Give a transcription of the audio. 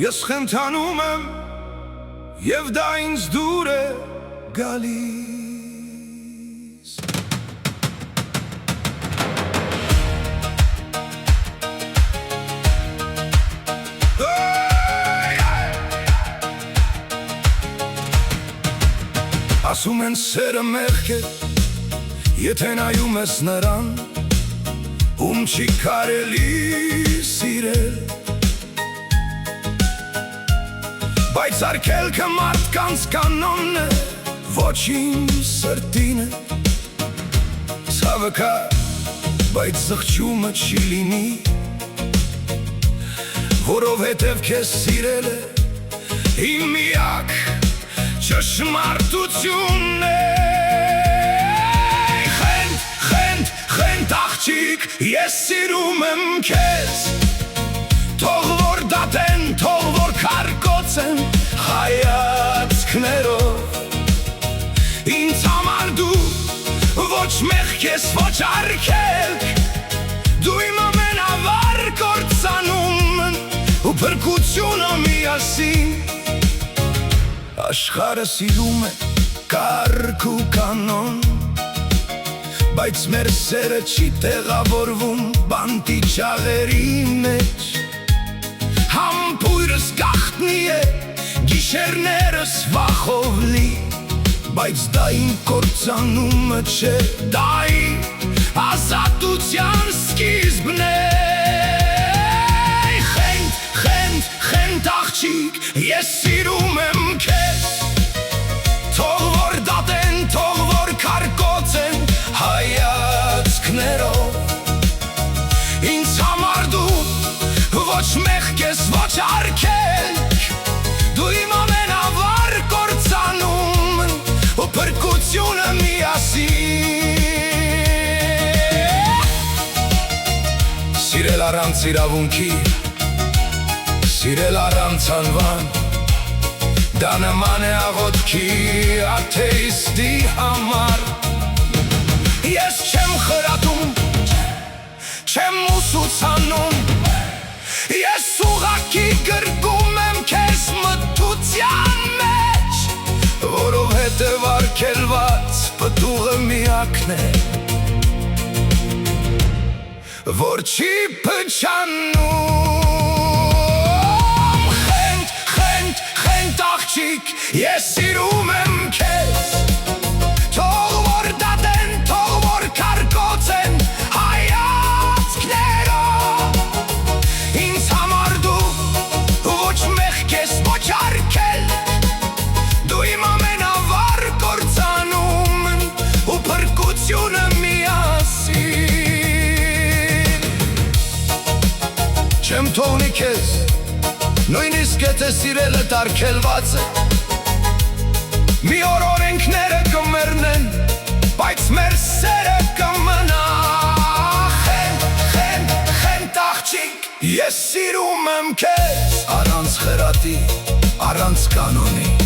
Ես խենթանում եմ և դա ինձ դուր է գալիս Ասում են սերը մեղք է, եթե նայում ես նրան, ում չի կարելի սիրել Բայց արգելքը մարդկանց կանոնն է, ոչ իմ սրտին է Ցավը կա, բայց զղջումը չի լինի Որովհետև քեզ սիրել է իմ միակ ճշմարտությունն է Խենթ աղջիկ, ես սիրում եմ քեզ Թող որ դատեն, թող որ քարկոծեն հայացքներով Ինձ համար դու ոչ մեղք ես, ոչ արգելք Դու իմ ամենավառ կործանումն ու փրկությունը միասին Աշխարհը սիրում է կարգ ու կանոն Բայց մեր սերը չի տեղավորվում բանտի ճաղերի մեջ Համբույրս գաղտնի է, գիշերներս վախով լի Բայց դա իմ կործանումը չէ, դա իմ ազատության սկիզբն է Խենթ աղջիկ, ես սիրում եմ քեզ Թող որ դատեն, թող որ քարկոծեն հայացքներով Ինձ համար դու ոչ մեղք ես, ոչ արգելք Դու իմ ամենավառ կործանումն ու փրկությունը միասին Սիրել առանց իրավունքի Սիրել առանց անվան Դա նման է աղոթքի աթեիստի համար Ես չեմ խրատում, չեմ ուսուցանում Ես ուղղակի գրկում եմ քեզ մթության մեջ Որովհետև արգելված պտուղը միակն է Որ չի փչանում Աղջիկ, ես սիրում եմ քեզ Թող որ դատեն, թող որ քարկոծեն հայացքներով Ինձ համար դու ոչ մեղք ես, ոչ արգելք Դու իմ ամենավառ կործանումն ու փրկությունը միասին Չեմ թողնի քեզ Նույնիսկ եթե սիրելը արգելված է Մի օր օրենքները կմեռնեն Բայց մեր սերը կմնա Խենթ աղջիկ Ես սիրում եմ քեզ Առանց խրատի, առանց կանոնի